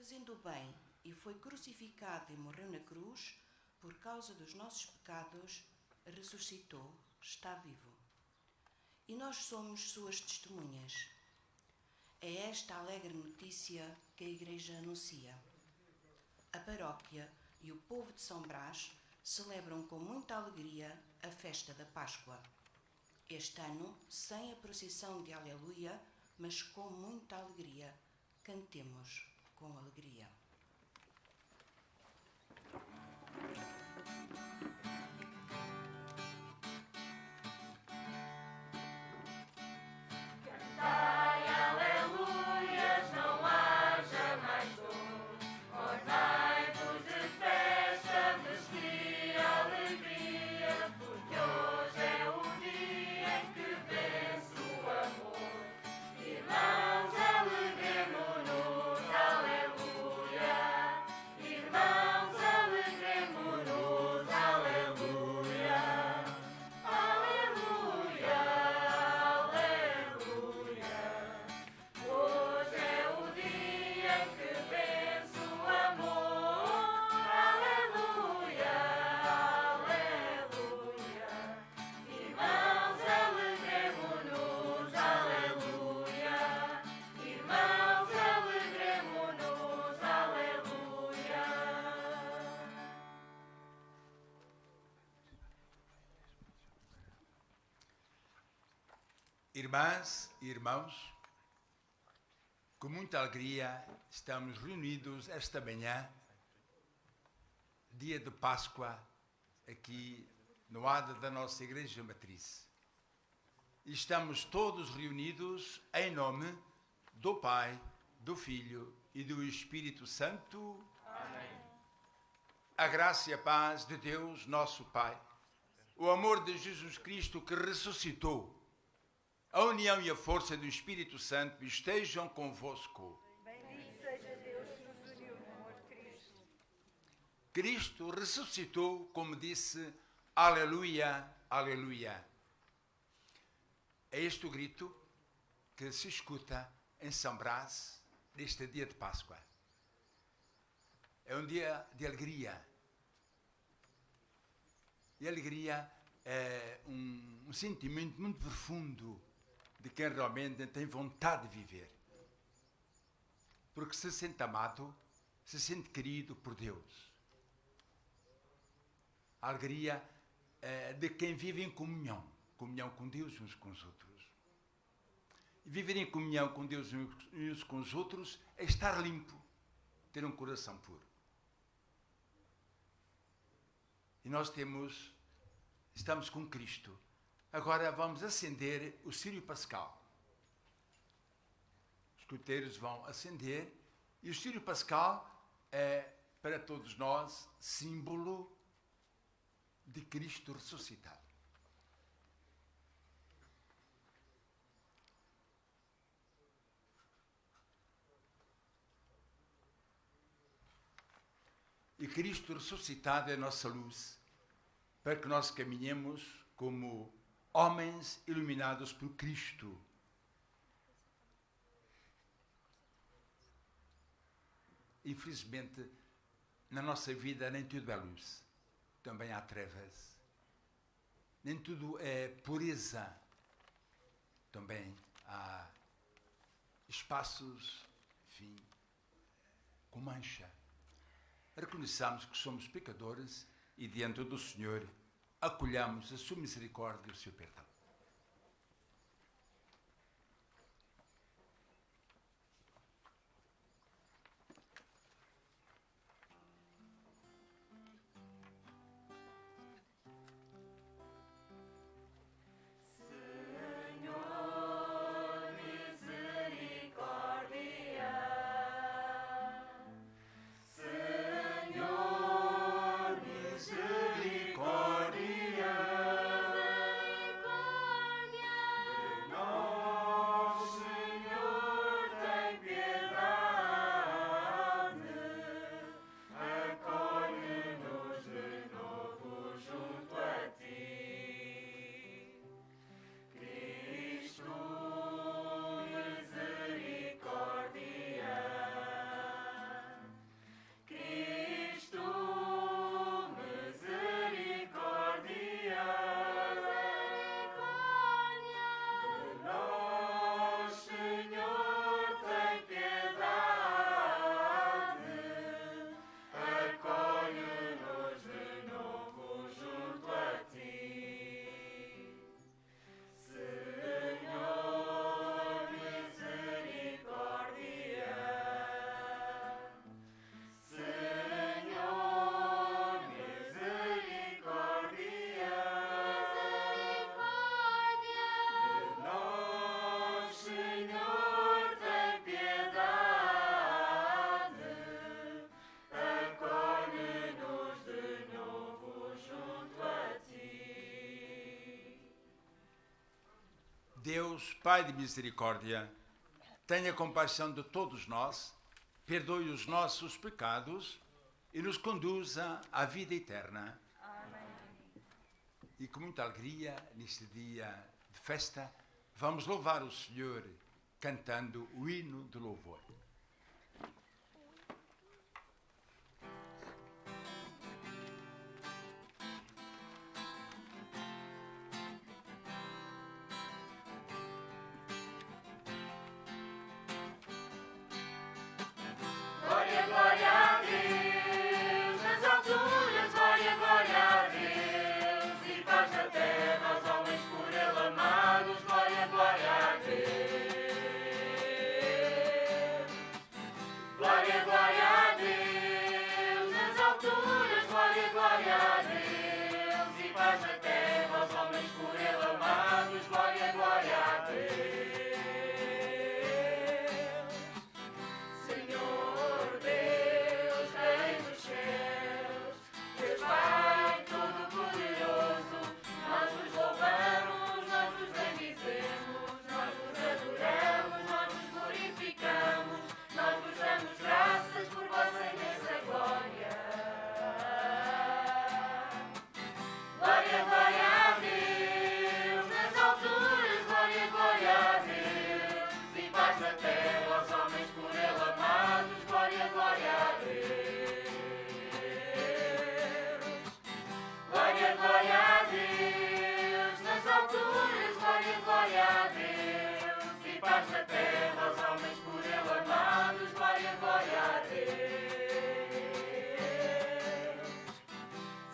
fazendo o bem, e foi crucificado e morreu na cruz, por causa dos nossos pecados, ressuscitou, está vivo. E nós somos suas testemunhas. É esta a alegre notícia que a Igreja anuncia. A paróquia e o povo de São Brás celebram com muita alegria a festa da Páscoa. Este ano, sem a procissão de Aleluia, mas com muita alegria. Cantemos com alegria. Cantai aleluias, não haja mais dor. Ornai-vos de festa, vesti alegria, porque hoje é o dia em que vence o amor. Irmãos, alegremo-nos, aleluia. Irmãos, alegremo-nos, aleluia. Aleluia, aleluia. Hoje é o dia em que vence o amor. Aleluia, aleluia. Irmãos, alegremo-nos, aleluia. Irmãos, alegremo-nos, aleluia. Irmãs e irmãos, com muita alegria estamos reunidos esta manhã, dia de Páscoa, aqui no ADA da nossa Igreja Matriz. E estamos todos reunidos em nome do Pai, do Filho e do Espírito Santo. Amém. A graça e a paz de Deus, nosso Pai, o amor de Jesus Cristo que ressuscitou, a união e a força do Espírito Santo estejam convosco. Bendito seja Deus que nos uniu no amor de Cristo. Cristo ressuscitou, como disse, aleluia, aleluia. É este o grito que se escuta em São Brás neste dia de Páscoa. É um dia de alegria. E a alegria é um sentimento muito profundo de quem realmente tem vontade de viver. Porque se sente amado, se sente querido por Deus. A alegria é de quem vive em comunhão com Deus uns com os outros. E viver em comunhão com Deus uns com os outros é estar limpo, ter um coração puro. E nós estamos com Cristo. Agora vamos acender o Círio Pascal. Os escuteiros vão acender e o Círio Pascal é, para todos nós, símbolo de Cristo ressuscitado. E Cristo ressuscitado é a nossa luz, para que nós caminhemos como homens iluminados por Cristo. Infelizmente, na nossa vida nem tudo é luz, também há trevas. Nem tudo é pureza, também há espaços, enfim, com mancha. Reconheçamos que somos pecadores e diante do Senhor acolhamos a sua misericórdia e o seu perdão. Senhor, misericórdia. Senhor, misericórdia. Deus, Pai de misericórdia, tenha compaixão de todos nós, perdoe os nossos pecados e nos conduza à vida eterna. Amém. E com muita alegria, neste dia de festa, vamos louvar o Senhor cantando o hino de louvor. Glória, glória a Deus, nas alturas, glória, glória a Deus, e paz na terra aos homens por Ele amados, glória, glória a Deus. Glória, glória a Deus, nas alturas, glória, glória a Deus, e paz na terra aos homens por Ele amados, glória, glória a Deus. Senhor Deus, Rei dos céus, Deus Pai Todo-Poderoso, nós vos louvamos, nós vos bendizemos, nós vos adoramos, nós vos glorificamos, nós vos damos graças por vossa imensa glória. Glória, glória a Deus, nas alturas, glória, glória a Deus, e paz na terra aos homens por Ele amados, glória, glória a Deus. Glória, glória a Deus, nas alturas, glória, glória a Deus, e paz na terra aos homens por Ele amados, glória, glória a Deus.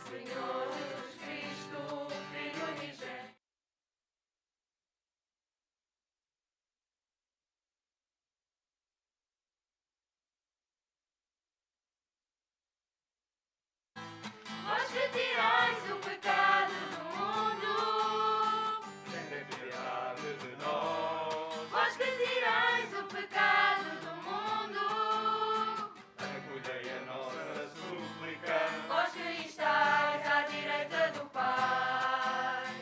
Senhor Jesus Cristo, Filho unigênito. Vós que tirais o pecado do mundo, Tenha piedade de nós, vós que tirais o pecado do mundo, acolhei a nossa súplica. vós que estáis à direita do Pai,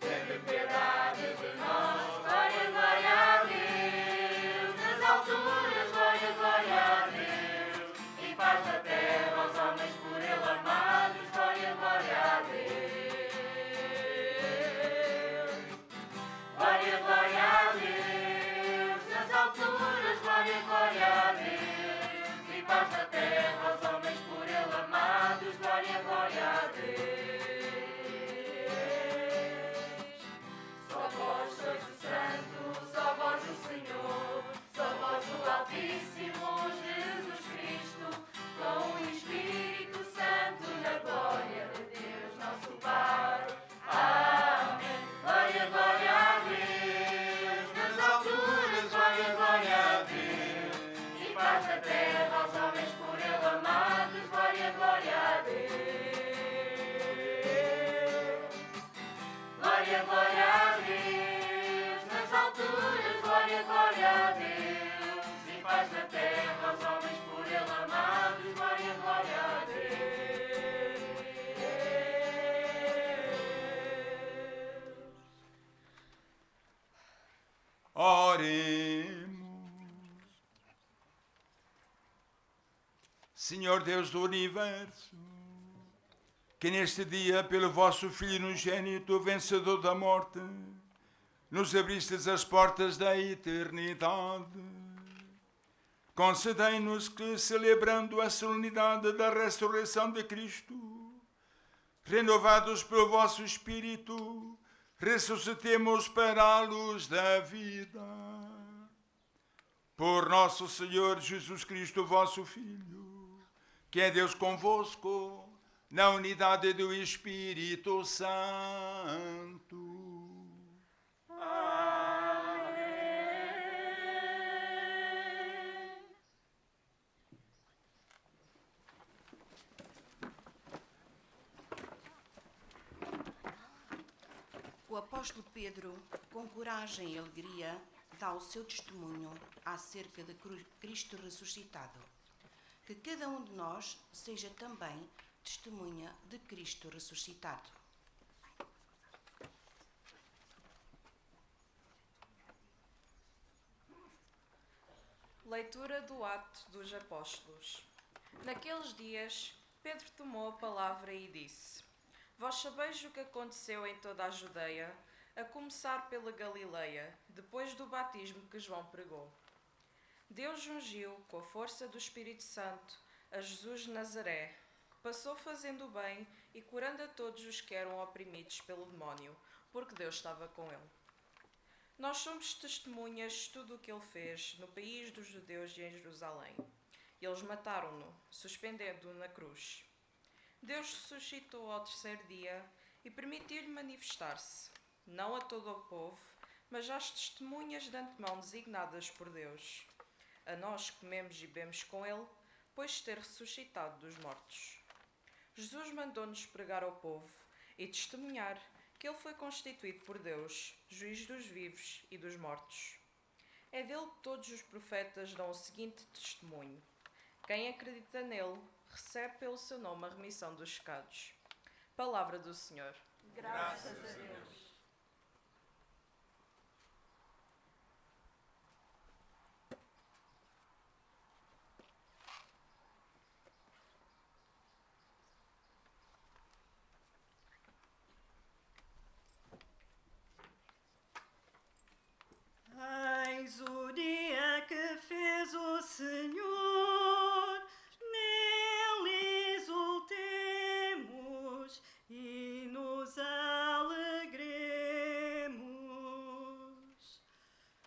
Tenha piedade de nós, glória, glória a Deus, nas alturas, glória, glória a Deus, e paz na terra aos homens por Ele amados, glória, glória a Deus. Glória, glória a Deus, nas alturas, glória, glória a Deus, e paz na terra aos homens por Ele amados, glória, glória a Deus. Só vós sois o Santo, só vós o Senhor, só vós o Altíssimo Jesus Cristo, com o Espírito Santo na glória de Deus nosso Pai. Amém. Glória, glória a Deus, nas alturas, glória, glória a Deus, e paz na terra aos homens por Ele amados, glória, glória a Deus. Glória, glória a Deus, nas alturas, glória, glória a Deus, e paz na terra aos homens por Ele amados, glória, glória a Deus. Oremos. Senhor Deus do Universo, que neste dia, pelo vosso Filho unigênito, vencedor da morte, nos abristes as portas da eternidade. Concedei-nos que, celebrando a solenidade da ressurreição de Cristo, renovados pelo vosso Espírito, ressuscitemos para a luz da vida. Por nosso Senhor Jesus Cristo, vosso Filho, que é Deus convosco, na unidade do Espírito Santo. O apóstolo Pedro, com coragem e alegria, dá o seu testemunho acerca de Cristo ressuscitado. Que cada um de nós seja também testemunha de Cristo ressuscitado. Leitura do Atos dos Apóstolos. Naqueles dias, Pedro tomou a palavra e disse: Vós sabeis o que aconteceu em toda a Judeia, a começar pela Galileia, depois do batismo que João pregou. Deus ungiu, com a força do Espírito Santo, a Jesus de Nazaré, que passou fazendo o bem e curando a todos os que eram oprimidos pelo demónio, porque Deus estava com ele. Nós somos testemunhas de tudo o que ele fez no país dos judeus e em Jerusalém. Eles mataram-no, suspendendo-o na cruz. Deus ressuscitou ao terceiro dia e permitiu-lhe manifestar-se, não a todo o povo, mas às testemunhas de antemão designadas por Deus. A nós que comemos e bebemos com ele, depois de ter ressuscitado dos mortos. Jesus mandou-nos pregar ao povo e testemunhar que ele foi constituído por Deus, juiz dos vivos e dos mortos. É dele que todos os profetas dão o seguinte testemunho: quem acredita nele recebe pelo seu nome a remissão dos pecados. Palavra do Senhor. Graças a Deus. Eis o dia que fez o Senhor, nele exultemos e nos alegremos.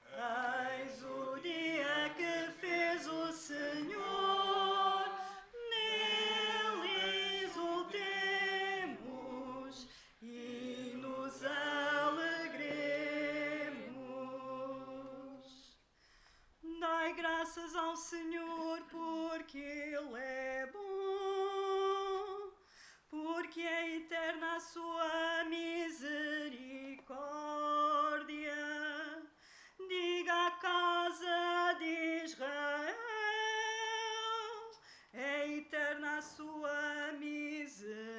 Eis o dia que fez o Senhor, nele exultemos e nos alegremos. Dai graças ao Senhor, porque Ele é bom, porque é eterna a sua misericórdia. Diga a casa de Israel, é eterna a sua misericórdia.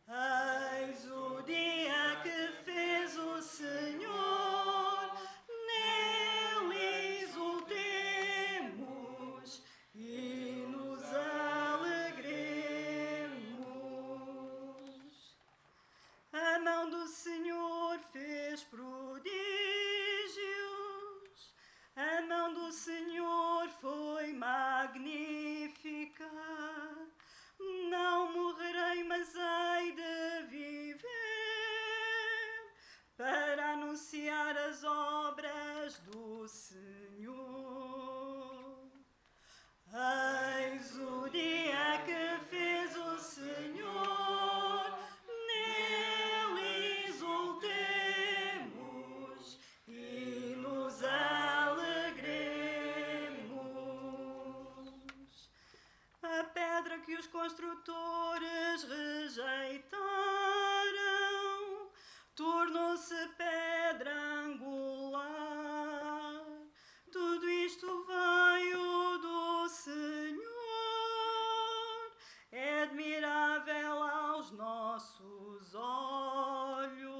Eis o dia que fez o Senhor, nele exultemos e nos alegremos. A mão do Senhor fez prodígios, a mão do Senhor foi magnífica. Não morrerei, mas hei de viver para anunciar as obras do Senhor. Eis o dia que fez o Senhor, nele exultemos e nos alegremos. A pedra que os construtores rejeitaram tornou-se pedra angular. Tudo isto veio do Senhor, é admirável aos nossos olhos.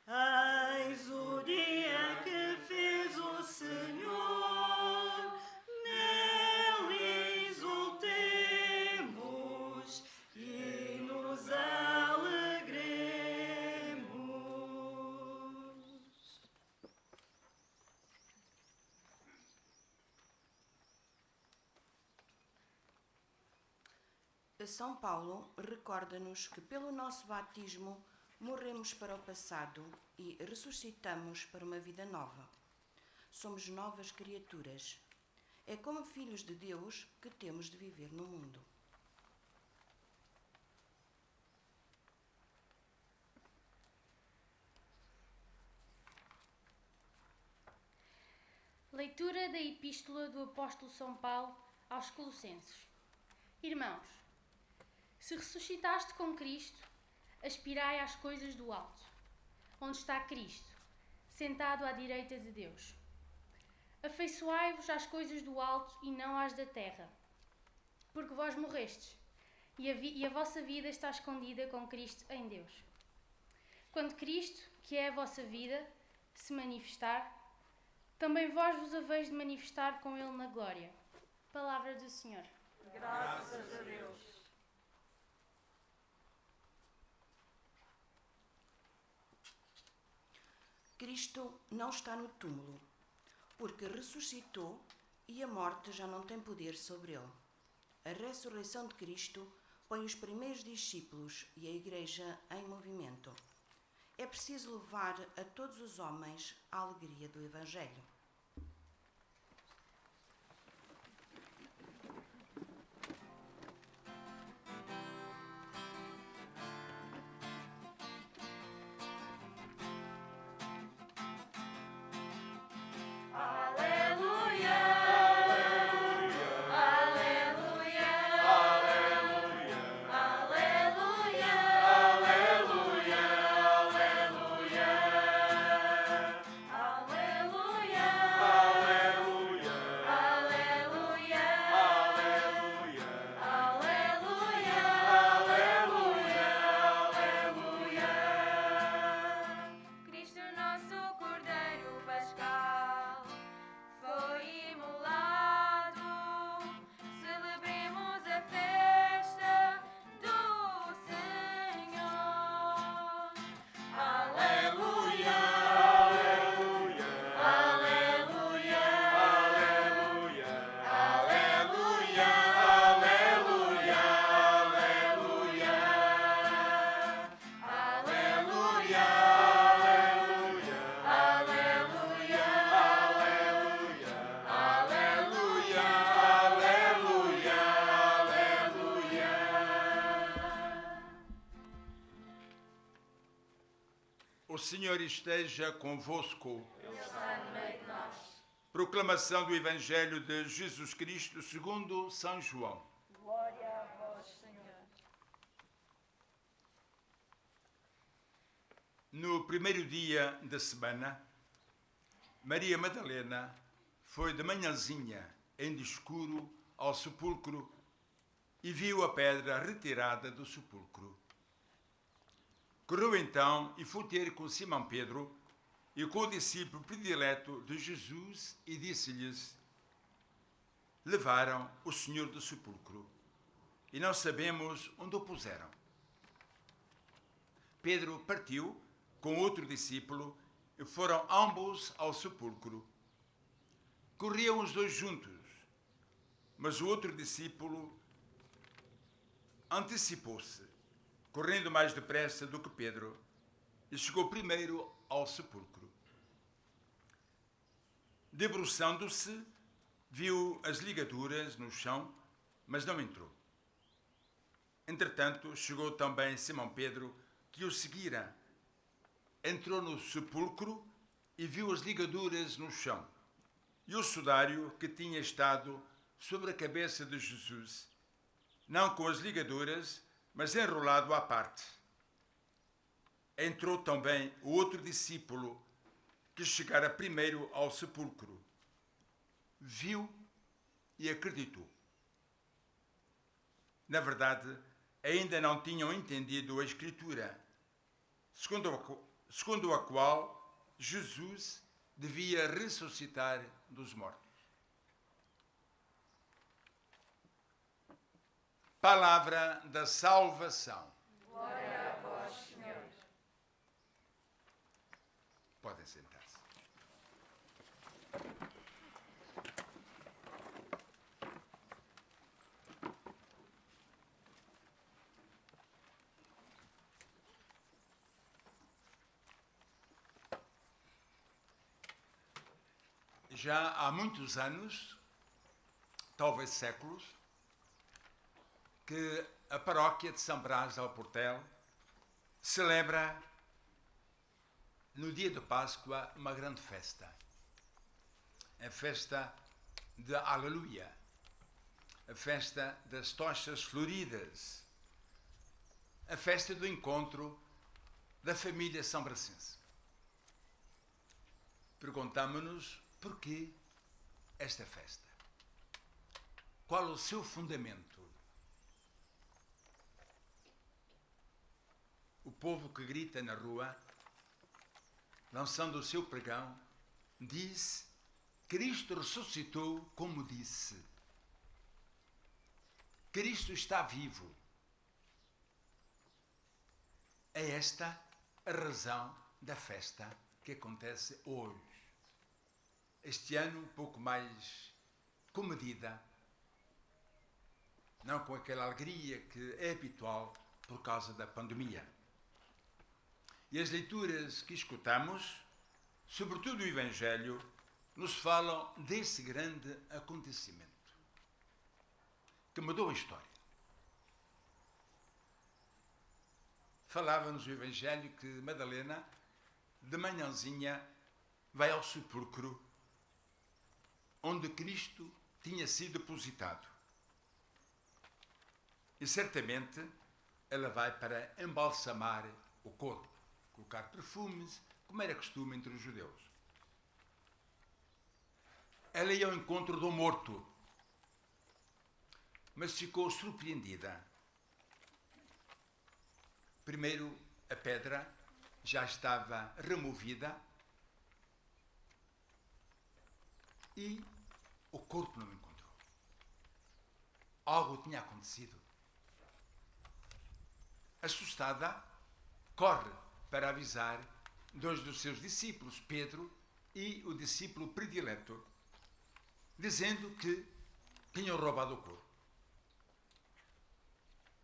Eis o dia que fez o Senhor, nele exultemos e nos alegremos. São Paulo recorda-nos que pelo nosso batismo morremos para o passado e ressuscitamos para uma vida nova. Somos novas criaturas. É como filhos de Deus que temos de viver no mundo. Leitura da Epístola do Apóstolo São Paulo aos Colossenses. Irmãos, se ressuscitaste com Cristo, aspirai às coisas do alto, onde está Cristo, sentado à direita de Deus. Afeiçoai-vos às coisas do alto e não às da terra, porque vós morrestes, e a vossa vida está escondida com Cristo em Deus. Quando Cristo, que é a vossa vida, se manifestar, também vós vos haveis de manifestar com ele na glória. Palavra do Senhor. Graças a Deus. Cristo não está no túmulo, porque ressuscitou e a morte já não tem poder sobre ele. A ressurreição de Cristo põe os primeiros discípulos e a Igreja em movimento. É preciso levar a todos os homens a alegria do Evangelho. Aleluia. Aleluia. Aleluia. Aleluia. Aleluia. Aleluia. Aleluia. Aleluia. Aleluia. Aleluia. Aleluia. Cristo nosso Cordeiro Pascal foi imolado. Celebremos a festa do Senhor. Aleluia. Aleluia. Aleluia. Aleluia. Aleluia. Aleluia. Aleluia. O Senhor esteja convosco. Ele está no meio de nós. Proclamação do Evangelho de Jesus Cristo segundo São João. Glória a vós, Senhor. No primeiro dia da semana, Maria Madalena foi de manhãzinha, ainda escuro, ao sepulcro e viu a pedra retirada do sepulcro. Correu então e foi ter com Simão Pedro e com o discípulo predileto de Jesus e disse-lhes: levaram o Senhor do sepulcro e não sabemos onde o puseram. Pedro partiu com outro discípulo e foram ambos ao sepulcro. Corriam os dois juntos, mas o outro discípulo antecipou-se, correndo mais depressa do que Pedro, e chegou primeiro ao sepulcro. Debruçando-se, viu as ligaduras no chão, mas não entrou. Entretanto, chegou também Simão Pedro, que o seguira. Entrou no sepulcro e viu as ligaduras no chão, e o sudário que tinha estado sobre a cabeça de Jesus, não com as ligaduras, mas enrolado à parte. Entrou também o outro discípulo, que chegara primeiro ao sepulcro. Viu e acreditou. Na verdade, ainda não tinham entendido a Escritura, segundo a qual Jesus devia ressuscitar dos mortos. Palavra da salvação. Glória a vós, Senhor. Podem sentar-se. Já há muitos anos, talvez séculos, que a paróquia de São Brás ao Portel celebra no dia de Páscoa uma grande festa. A festa de Aleluia, a festa das tochas floridas, a festa do encontro da família são bracense. Perguntamos-nos porquê esta festa. Qual o seu fundamento? O povo que grita na rua lançando o seu pregão, disse: Cristo ressuscitou como disse. Cristo está vivo. É esta a razão da festa que acontece hoje. Este ano um pouco mais comedida, não com aquela alegria que é habitual por causa da pandemia. E as leituras que escutamos, sobretudo o Evangelho, nos falam desse grande acontecimento que mudou a história. Falava-nos o Evangelho que Madalena, de manhãzinha, vai ao sepulcro onde Cristo tinha sido depositado. E certamente ela vai para embalsamar o corpo, colocar perfumes, como era costume entre os judeus. Ela ia ao encontro do morto, mas ficou surpreendida. Primeiro, a pedra já estava removida e o corpo não encontrou. Algo tinha acontecido. Assustada, corre para avisar dois dos seus discípulos, Pedro e o discípulo predileto, dizendo que tinham roubado o corpo.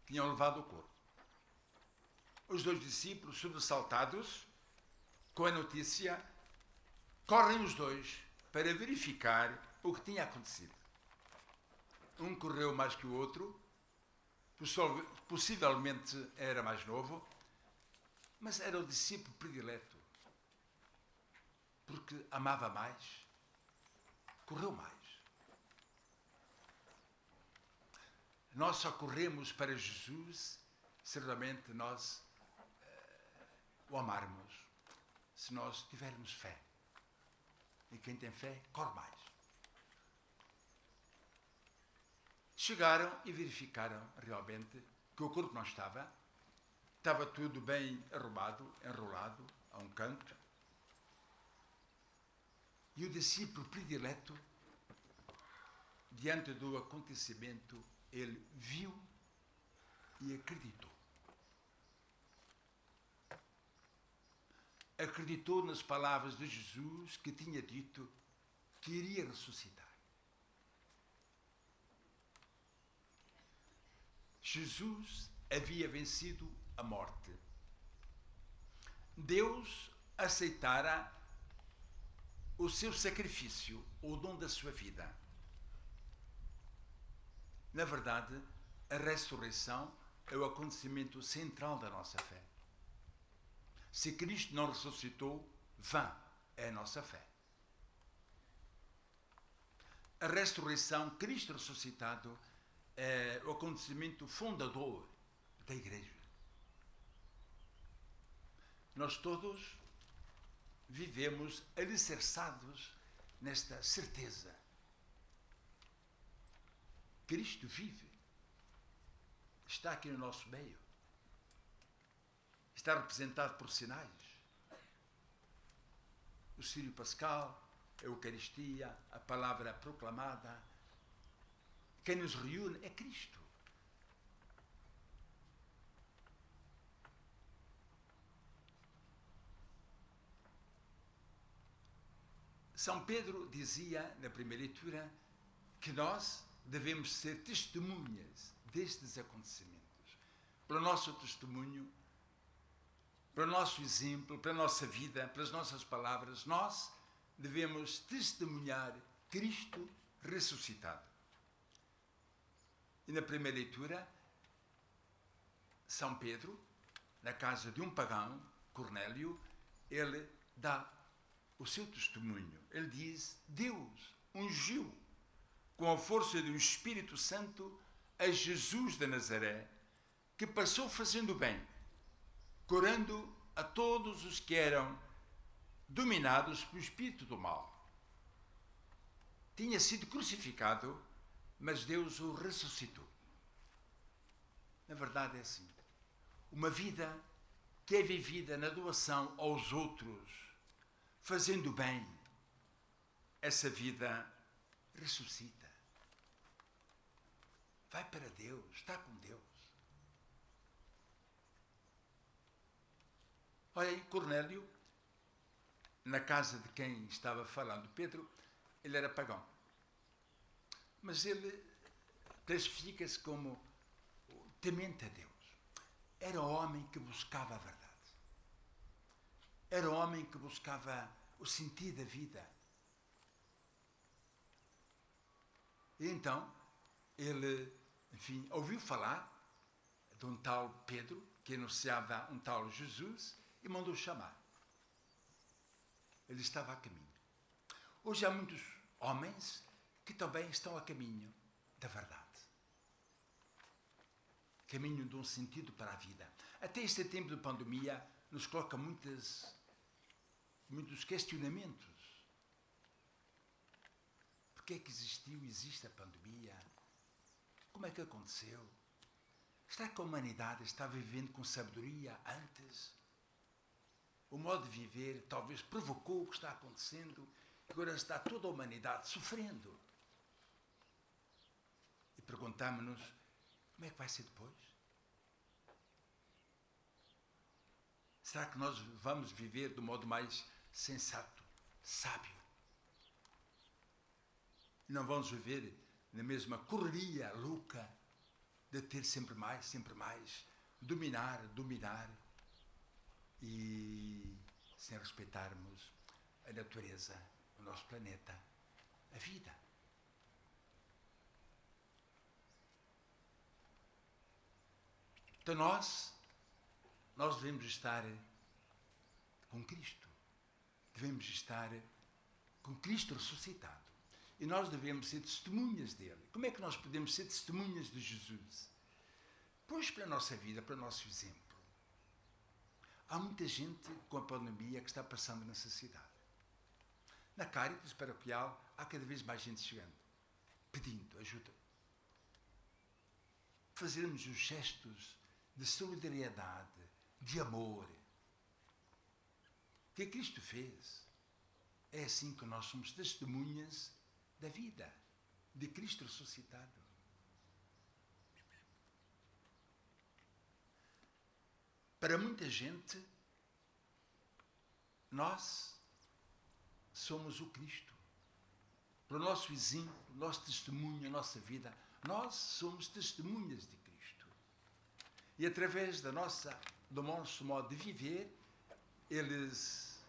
Tinham levado o corpo. Os dois discípulos, sobressaltados com a notícia, correm os dois para verificar o que tinha acontecido. Um correu mais que o outro, possivelmente era mais novo, mas era o discípulo predileto, porque amava mais, correu mais. Nós só corremos para Jesus se realmente nós o amarmos, se nós tivermos fé. E quem tem fé, corre mais. Chegaram e verificaram realmente que o corpo não estava tudo bem arrumado, enrolado a um canto. E o discípulo predileto, diante do acontecimento, ele viu e acreditou. Acreditou nas palavras de Jesus, que tinha dito que iria ressuscitar. Jesus havia vencido a morte. Deus aceitara o seu sacrifício, o dom da sua vida. Na verdade, a ressurreição é o acontecimento central da nossa fé. Se Cristo não ressuscitou, vã é a nossa fé. A ressurreição, Cristo ressuscitado, é o acontecimento fundador da Igreja. Nós todos vivemos alicerçados nesta certeza. Cristo vive, está aqui no nosso meio, está representado por sinais. O Círio Pascal, a Eucaristia, a palavra proclamada. Quem nos reúne é Cristo. São Pedro dizia na primeira leitura que nós devemos ser testemunhas destes acontecimentos. Pelo nosso testemunho, pelo nosso exemplo, pela nossa vida, pelas nossas palavras, nós devemos testemunhar Cristo ressuscitado. E na primeira leitura, São Pedro, na casa de um pagão, Cornélio, ele dá o seu testemunho. Ele diz: Deus ungiu com a força do Espírito Santo a Jesus de Nazaré, que passou fazendo bem, curando a todos os que eram dominados pelo espírito do mal. Tinha sido crucificado, mas Deus o ressuscitou. Na verdade é assim. Uma vida que é vivida na doação aos outros, fazendo bem, essa vida ressuscita. Vai para Deus, está com Deus. Olha aí, Cornélio, na casa de quem estava falando Pedro, ele era pagão. Mas ele classifica-se como temente a Deus. Era um homem que buscava a verdade. Era um homem que buscava o sentido da vida. E então, ele, enfim, ouviu falar de um tal Pedro, que anunciava um tal Jesus, e mandou chamar. Ele estava a caminho. Hoje há muitos homens que também estão a caminho da verdade. Caminho de um sentido para a vida. Até este tempo de pandemia nos coloca muitos questionamentos. Porquê é que existe a pandemia? Como é que aconteceu? Será que a humanidade está vivendo com sabedoria antes? O modo de viver talvez provocou o que está acontecendo. Agora está toda a humanidade sofrendo. E perguntamos-nos, como é que vai ser depois? Será que nós vamos viver do modo mais sensato, sábio? E não vamos viver na mesma correria louca de ter sempre mais, dominar, e sem respeitarmos a natureza, o nosso planeta, a vida. Então nós devemos estar com Cristo. Devemos estar com Cristo ressuscitado. E nós devemos ser testemunhas dele. Como é que nós podemos ser testemunhas de Jesus? Pois pela nossa vida, pelo nosso exemplo. Há muita gente com a pandemia que está passando necessidade. Na Cáritas paroquial há cada vez mais gente chegando, pedindo ajuda. Fazermos os gestos de solidariedade, de amor, que Cristo fez. É assim que nós somos testemunhas da vida, de Cristo ressuscitado. Para muita gente, nós somos o Cristo. Pelo nosso exemplo, nosso testemunho, a nossa vida, nós somos testemunhas de Cristo. E através do nosso modo de viver, eles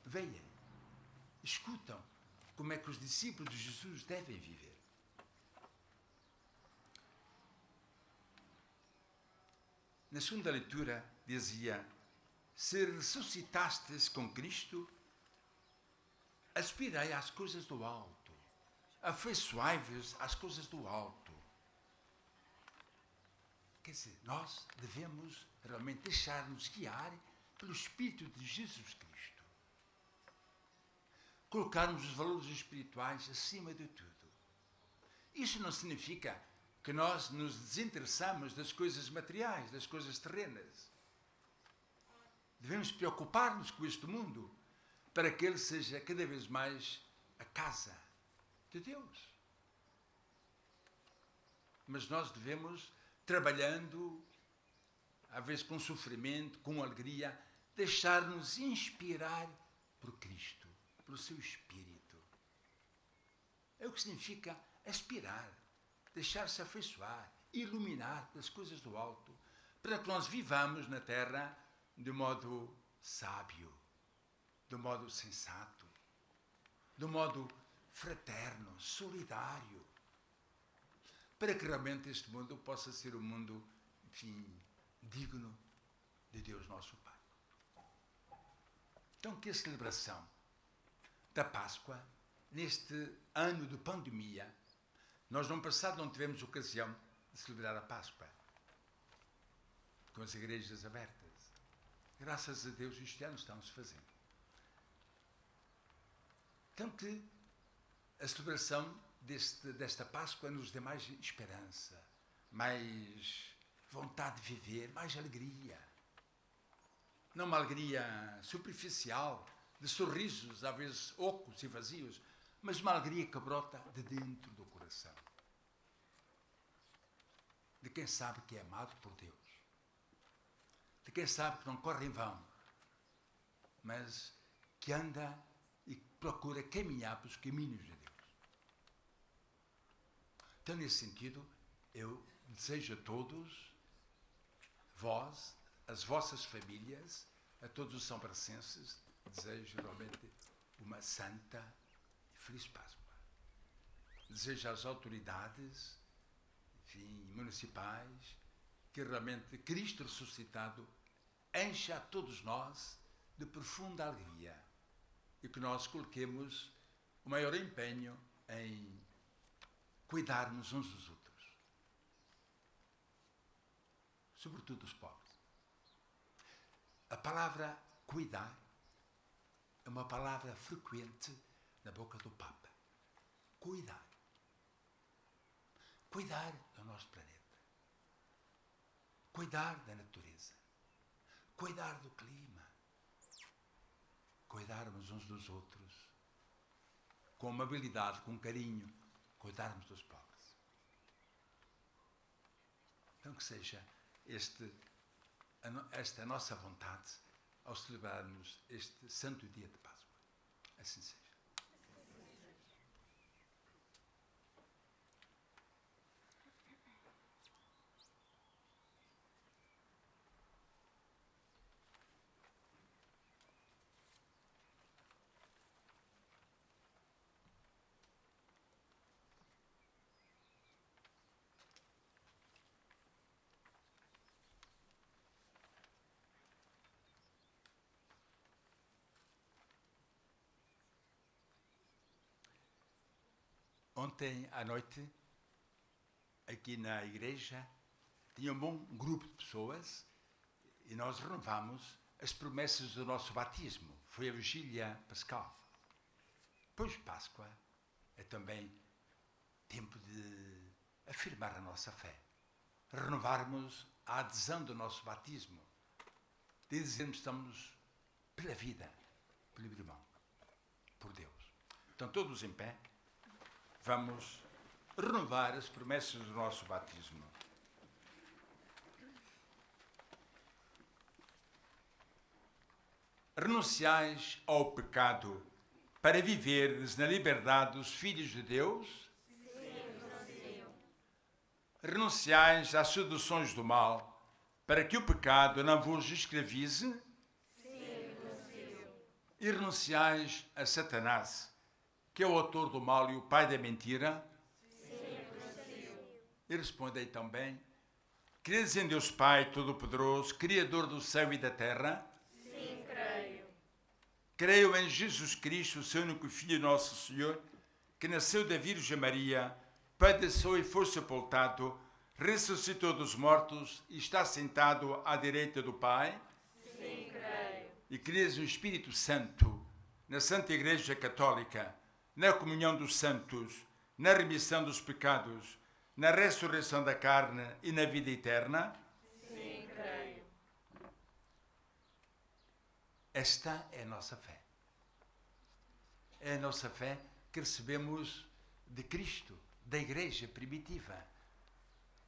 veem, escutam como é que os discípulos de Jesus devem viver. Na segunda leitura dizia: se ressuscitastes com Cristo, aspirai às coisas do alto, afeiçoai-vos às coisas do alto. Quer dizer, nós devemos realmente deixar-nos guiar pelo Espírito de Jesus Cristo. Colocarmos os valores espirituais acima de tudo. Isso não significa que nós nos desinteressamos das coisas materiais, das coisas terrenas. Devemos preocupar-nos com este mundo para que ele seja cada vez mais a casa de Deus. Mas nós devemos, trabalhando, às vezes com sofrimento, com alegria, deixar-nos inspirar por Cristo, pelo seu Espírito. É o que significa aspirar. Deixar-se afeiçoar, iluminar pelas coisas do alto, para que nós vivamos na terra de modo sábio, de modo sensato, de modo fraterno, solidário, para que realmente este mundo possa ser um mundo, enfim, digno de Deus nosso Pai. Então, que a celebração da Páscoa, neste ano de pandemia, nós no ano passado não tivemos ocasião de celebrar a Páscoa com as igrejas abertas. Graças a Deus este ano estamos fazendo. Então que a celebração desta Páscoa nos dê mais esperança, mais vontade de viver, mais alegria. Não uma alegria superficial, de sorrisos, às vezes ocos e vazios, mas uma alegria que brota de dentro do coração. De quem sabe que é amado por Deus. De quem sabe que não corre em vão, mas que anda e procura caminhar pelos caminhos de Deus. Então, nesse sentido, eu desejo a todos, vós, as vossas famílias, a todos os são bracenses, desejo realmente uma santa e feliz Páscoa. Desejo às autoridades, enfim, municipais, que realmente Cristo ressuscitado encha a todos nós de profunda alegria e que nós coloquemos o maior empenho em cuidarmos uns dos outros, sobretudo os pobres. A palavra cuidar é uma palavra frequente na boca do Papa. Cuidar. Cuidar do nosso planeta. Cuidar da natureza. Cuidar do clima. Cuidarmos uns dos outros. Com amabilidade, com carinho. Cuidarmos dos pobres. Então que seja esta nossa vontade ao celebrarmos este santo dia de Páscoa. Assim seja. Ontem à noite, aqui na igreja, tinha um bom grupo de pessoas e nós renovamos as promessas do nosso batismo. Foi a vigília pascal. Pois Páscoa é também tempo de afirmar a nossa fé, renovarmos a adesão do nosso batismo, de dizermos que estamos pela vida, pelo irmão, por Deus. Então todos em pé. Vamos renovar as promessas do nosso batismo. Renunciais ao pecado para viverdes na liberdade dos filhos de Deus? Sim, renuncio. Renunciais às seduções do mal para que o pecado não vos escravize? Sim, renuncio. E renunciais a Satanás, que é o autor do mal e o pai da mentira? Sim, renuncio. E respondei também: credes em Deus Pai Todo-Poderoso, Criador do céu e da terra? Sim, creio. Creio em Jesus Cristo, seu único Filho, nosso Senhor, que nasceu da Virgem Maria, padeceu e foi sepultado, ressuscitou dos mortos e está sentado à direita do Pai? Sim, creio. E credes no Espírito Santo, na Santa Igreja Católica, na comunhão dos santos, na remissão dos pecados, na ressurreição da carne e na vida eterna? Sim, creio. Esta é a nossa fé. É a nossa fé que recebemos de Cristo, da Igreja primitiva.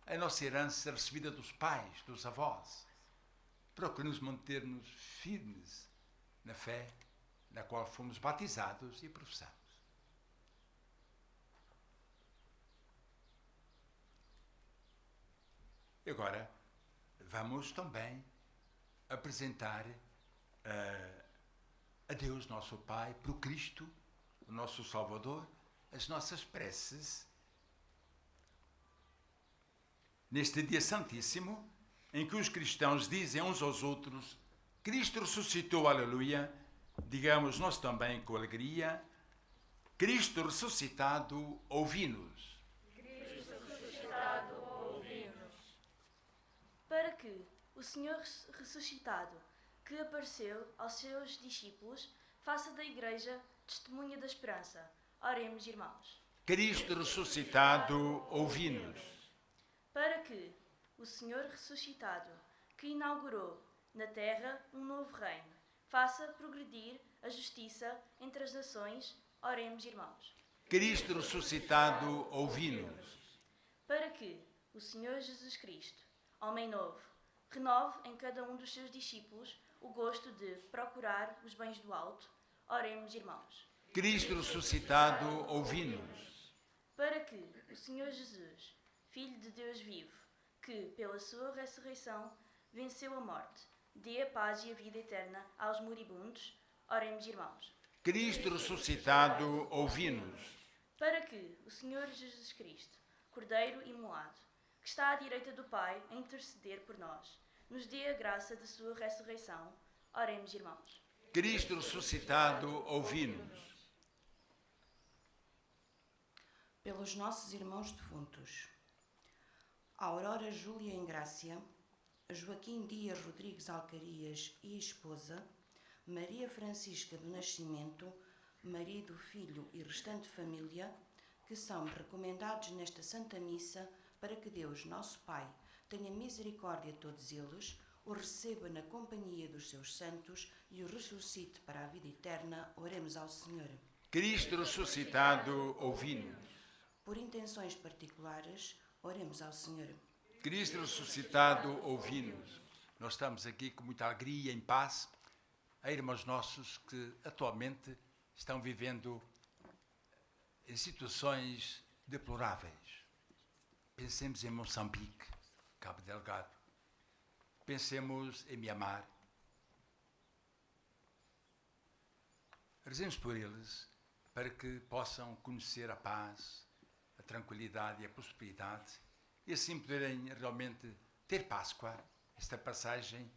A nossa herança recebida dos pais, dos avós. Procuramos manter-nos firmes na fé na qual fomos batizados e professamos. Agora, vamos também apresentar a Deus, nosso Pai, por Cristo, o nosso Salvador, as nossas preces. Neste dia santíssimo, em que os cristãos dizem uns aos outros: Cristo ressuscitou, aleluia, digamos nós também com alegria: Cristo ressuscitado, ouvi-nos. Para que o Senhor ressuscitado, que apareceu aos seus discípulos, faça da Igreja testemunha da esperança. Oremos, irmãos. Cristo ressuscitado, ouvi-nos. Para que o Senhor ressuscitado, que inaugurou na terra um novo reino, faça progredir a justiça entre as nações. Oremos, irmãos. Cristo ressuscitado, ouvi-nos. Para que o Senhor Jesus Cristo, homem novo, renove em cada um dos seus discípulos o gosto de procurar os bens do alto. Oremos, irmãos. Cristo ressuscitado, ouvi-nos. Para que o Senhor Jesus, Filho de Deus vivo, que pela sua ressurreição venceu a morte, dê a paz e a vida eterna aos moribundos. Oremos, irmãos. Cristo ressuscitado, ouvi-nos. Para que o Senhor Jesus Cristo, Cordeiro imolado, que está à direita do Pai a interceder por nós, nos dê a graça de sua ressurreição. Oremos, irmãos. Cristo ressuscitado, ouvi-nos. Pelos nossos irmãos defuntos, Aurora Júlia Engrácia, Joaquim Dias Rodrigues Alcarias e esposa, Maria Francisca do Nascimento, marido, filho e restante família, que são recomendados nesta Santa Missa para que Deus, nosso Pai, tenha misericórdia de todos eles, o receba na companhia dos seus santos e o ressuscite para a vida eterna. Oremos ao Senhor. Cristo ressuscitado, ouvi-nos. Por intenções particulares, oremos ao Senhor. Cristo ressuscitado, ouvi-nos. Nós estamos aqui com muita alegria, em paz, a irmãos nossos que atualmente estão vivendo em situações deploráveis. Pensemos em Moçambique, Cabo Delgado. Pensemos em Mianmar. Rezemos por eles para que possam conhecer a paz, a tranquilidade e a prosperidade e assim poderem realmente ter Páscoa, esta passagem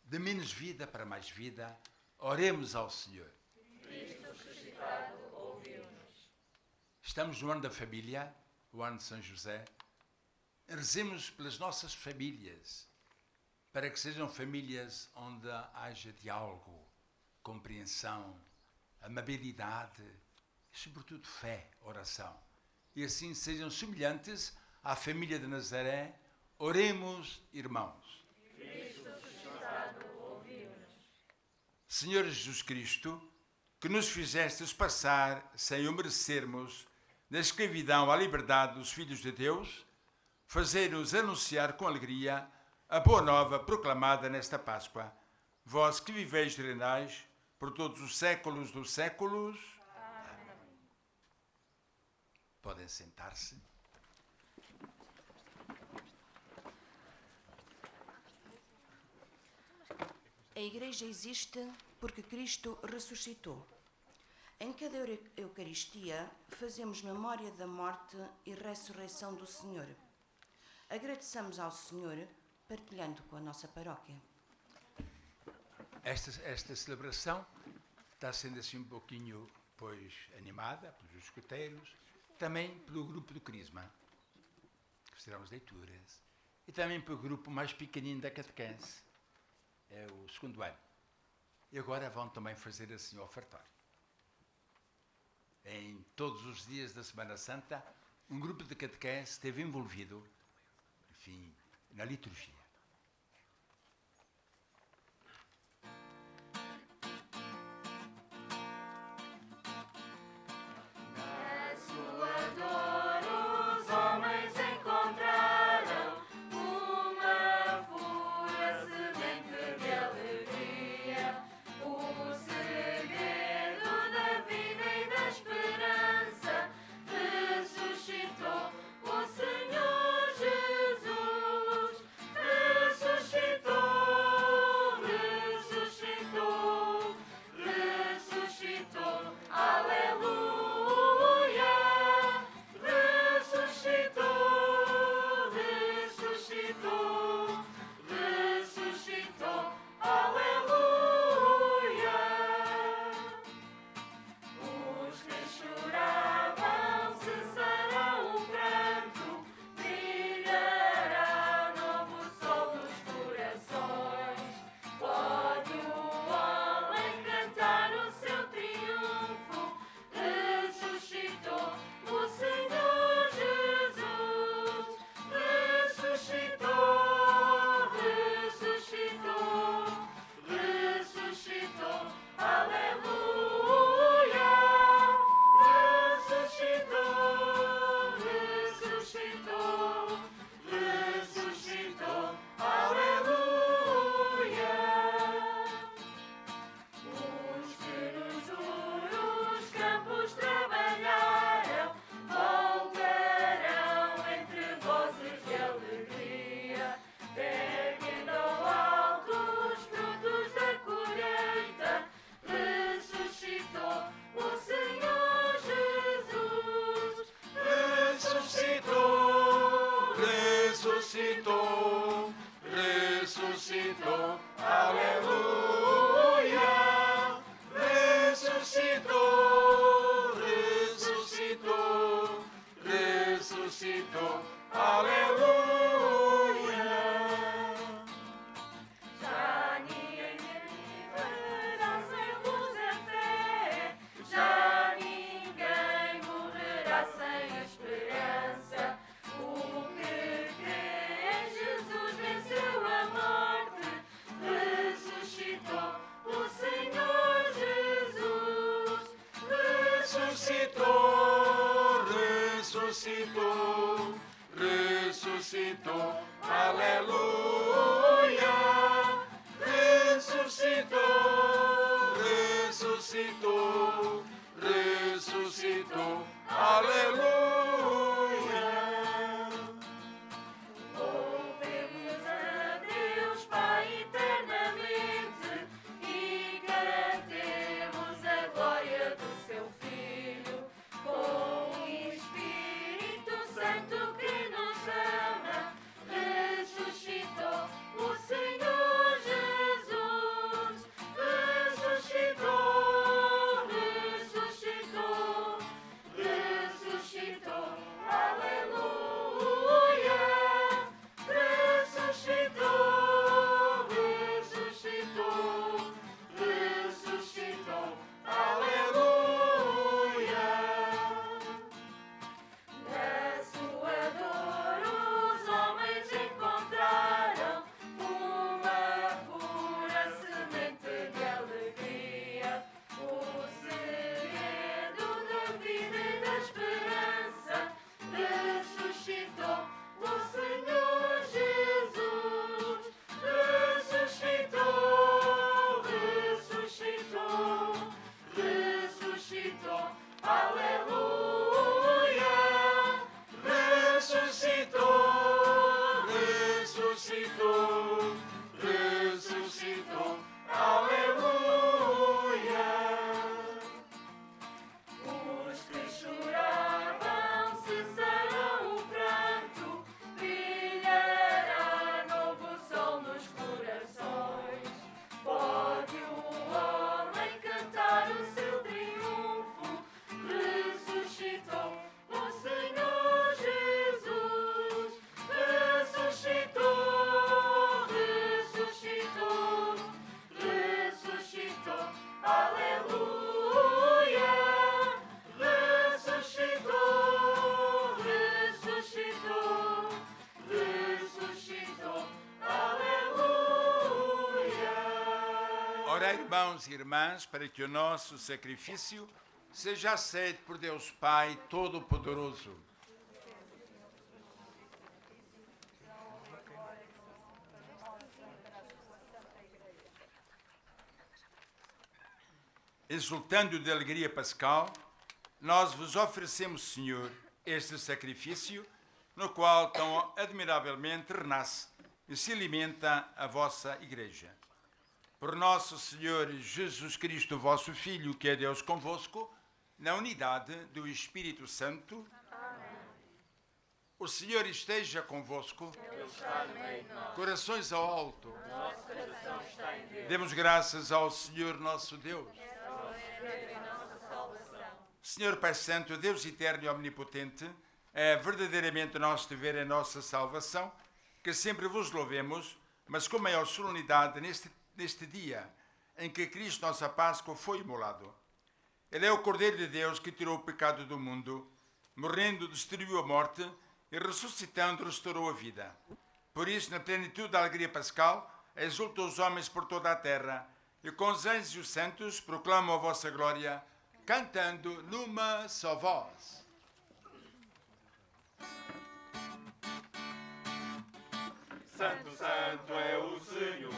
de menos vida para mais vida. Oremos ao Senhor. Cristo ressuscitado, ouviu-nos. Estamos no ano da família, o ano de São José. Rezemos pelas nossas famílias, para que sejam famílias onde haja diálogo, compreensão, amabilidade e, sobretudo, fé, oração. E assim sejam semelhantes à família de Nazaré. Oremos, irmãos. Cristo ressuscitado, ouviu-nos. Senhor Jesus Cristo, que nos fizestes passar, sem o merecermos, da escravidão à liberdade dos filhos de Deus, fazei-nos anunciar com alegria a boa nova proclamada nesta Páscoa. Vós que viveis e reinais por todos os séculos dos séculos. Amém. Podem sentar-se. A Igreja existe porque Cristo ressuscitou. Em cada Eucaristia fazemos memória da morte e ressurreição do Senhor. Agradeçamos ao Senhor partilhando com a nossa paróquia. Esta celebração está sendo assim um pouquinho, pois, animada pelos escuteiros, também pelo grupo do Crisma, que serão as leituras, e também pelo grupo mais pequenino da catequese, é o segundo ano. E agora vão também fazer assim o ofertório. Em todos os dias da Semana Santa, um grupo de catequese esteve envolvido, enfim, na liturgia. Na sua dor os homens encontraram uma fúria sedenta de alegria, o segredo da vida e da esperança. Ressuscitou o Senhor Jesus, ressuscitou, ressuscitou, aleluia, ressuscitou, ressuscitou, ressuscitou, aleluia. Louvemos a Deus Pai eternamente e cantemos a glória do seu Filho, com o Espírito Santo que nos ama. Ressuscitou o Senhor Jesus, ressuscitou, ressuscitou, ressuscitou, aleluia, ressuscitou, ressuscitou, ressuscitou, aleluia. Na sua dor os homens encontraram uma pura semente de alegria, o segredo da vida e da esperança. Ressuscitou o Senhor Jesus, ressuscitou, ressuscitou, ressuscitou, aleluia, ressuscitou, ressuscitou, ressuscitou, aleluia. Os que choravam cessarão o pranto, brilhará novo sol nos corações. Pode o homem cantar o seu triunfo, ressuscitou o Senhor Jesus, ressuscitou, ressuscitou, ressuscitou, aleluia, ressuscitou, ressuscitou, ressuscitou, aleluia. Ora, irmãos e irmãs, para que o nosso sacrifício seja aceito por Deus Pai Todo-Poderoso. Exultando de alegria pascal, nós vos oferecemos, Senhor, este sacrifício, no qual tão admiravelmente renasce e se alimenta a vossa Igreja. Por nosso Senhor Jesus Cristo, vosso Filho, que é Deus convosco, na unidade do Espírito Santo. Amém. O Senhor esteja convosco. Ele está no meio de nós. Corações ao alto. Nosso coração está em Deus. Demos graças ao Senhor nosso Deus. É a nossa salvação. Senhor Pai Santo, Deus eterno e omnipotente, é verdadeiramente nosso dever e nossa salvação, que sempre vos louvemos, mas com maior solenidade neste dia em que Cristo, nossa Páscoa, foi imolado. Ele é o Cordeiro de Deus que tirou o pecado do mundo, morrendo, destruiu a morte e ressuscitando, restaurou a vida. Por isso, na plenitude da alegria pascal, exulta os homens por toda a terra e com os anjos e os santos proclamam a vossa glória, cantando numa só voz. Santo, Santo é o Senhor,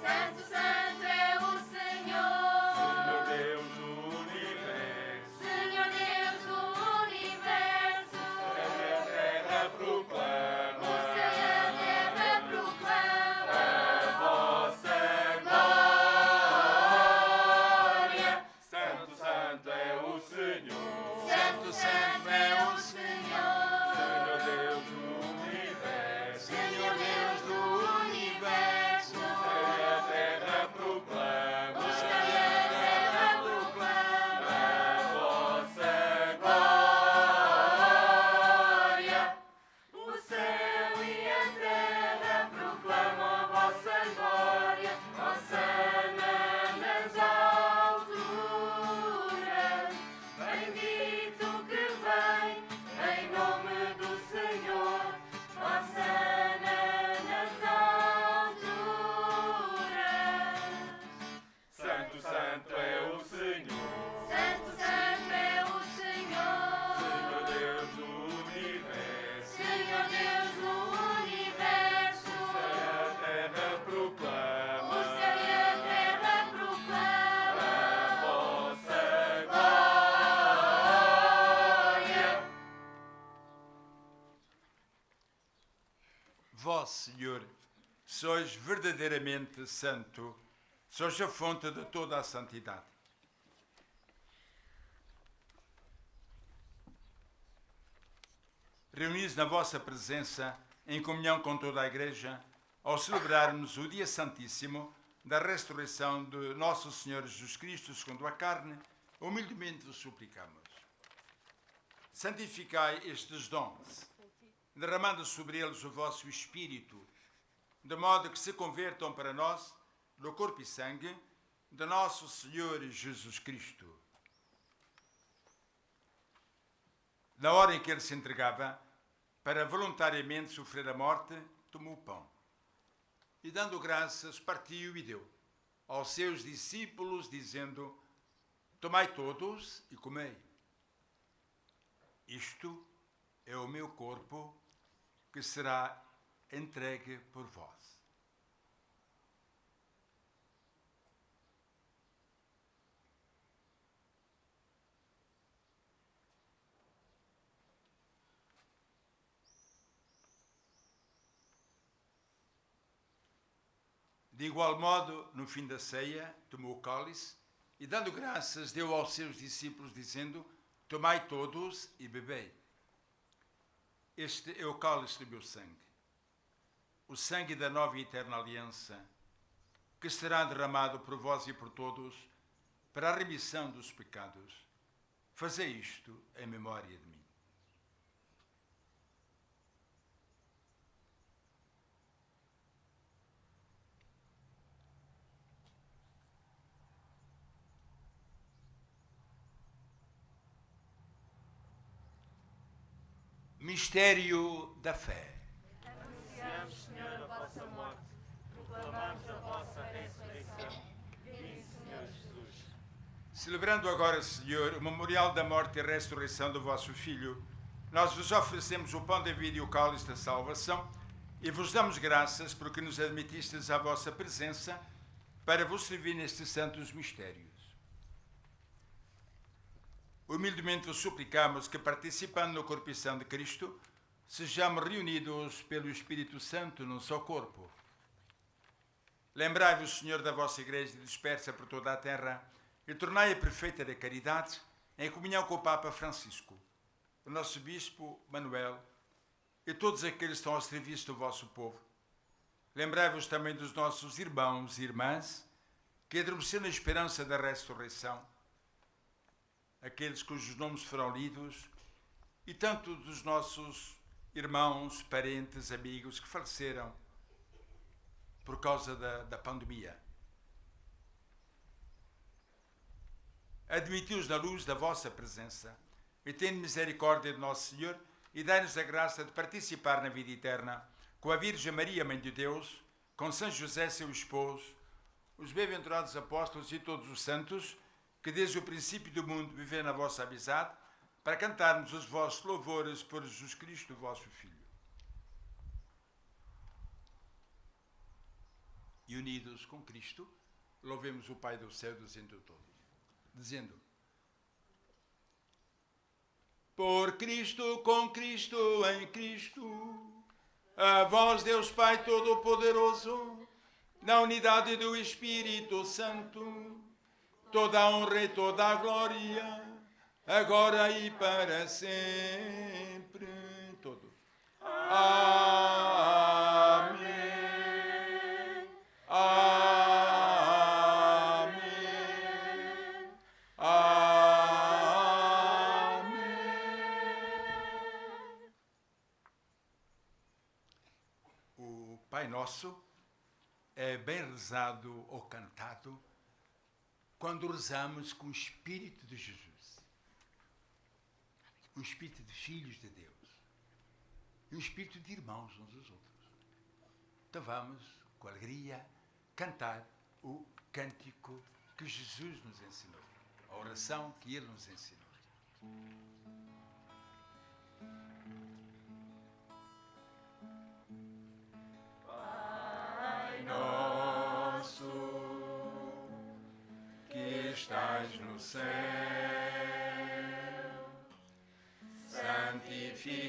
Santo, Santo é o Senhor, Senhor Deus do universo. Senhor Deus do universo. Céu e a terra O proclama céu e a terra proclama a vossa glória. Santo, Santo é o Senhor, Santo, Santo é o Senhor, Senhor Deus do universo. Senhor Deus do universo. Céu e a terra proclama Senhor, sois verdadeiramente santo, sois a fonte de toda a santidade. Reunidos na vossa presença, em comunhão com toda a Igreja, ao celebrarmos o dia santíssimo da ressurreição de nosso Senhor Jesus Cristo segundo a carne, humildemente vos suplicamos. Santificai estes dons, derramando sobre eles o vosso Espírito, de modo que se convertam para nós no corpo e sangue de nosso Senhor Jesus Cristo. Na hora em que ele se entregava para voluntariamente sofrer a morte, tomou o pão e, dando graças, partiu e deu aos seus discípulos, dizendo: tomai todos e comei. Isto é o meu corpo que será entregue por vós. De igual modo, no fim da ceia, tomou o cálice e, dando graças, deu aos seus discípulos, dizendo: tomai todos e bebei. Este é o cálice do meu sangue, o sangue da nova e eterna aliança, que será derramado por vós e por todos para a remissão dos pecados. Fazei isto em memória de mim. Mistério da fé. Anunciamos, Senhor, a vossa morte, proclamamos a vossa ressurreição. Vinde, Senhor Jesus. Celebrando agora, Senhor, o memorial da morte e ressurreição do vosso Filho, nós vos oferecemos o pão da vida e o cálice da salvação e vos damos graças porque nos admitistes à vossa presença para vos servir nestes santos mistérios. Humildemente vos suplicamos que, participando no corpo e sangue de Cristo, sejamos reunidos pelo Espírito Santo num só corpo. Lembrai-vos, Senhor, da vossa Igreja dispersa por toda a terra e tornai-a perfeita da caridade em comunhão com o Papa Francisco, o nosso Bispo Manuel e todos aqueles que estão ao serviço do vosso povo. Lembrai-vos também dos nossos irmãos e irmãs que adormeceram na esperança da ressurreição, aqueles cujos nomes foram lidos, e tanto dos nossos irmãos, parentes, amigos que faleceram por causa da pandemia. Admiti-os na luz da vossa presença e tende misericórdia de nosso Senhor e dai-nos a graça de participar na vida eterna com a Virgem Maria, Mãe de Deus, com São José, seu esposo, os bem-aventurados apóstolos e todos os santos que desde o princípio do mundo vivem na vossa amizade, para cantarmos os vossos louvores por Jesus Cristo, vosso Filho. E unidos com Cristo, louvemos o Pai do céu, dizendo: por Cristo, com Cristo, em Cristo, a vós, Deus Pai Todo-Poderoso, na unidade do Espírito Santo, toda a honra e toda a glória, agora e para sempre. Todo. Amém. Amém. Amém. O Pai Nosso é bem rezado ou cantado quando rezamos com o Espírito de Jesus, um Espírito de filhos de Deus e um Espírito de irmãos uns aos outros. Então vamos, com alegria, cantar o cântico que Jesus nos ensinou, a oração que Ele nos ensinou. Pai nosso, que estás no céu, santificado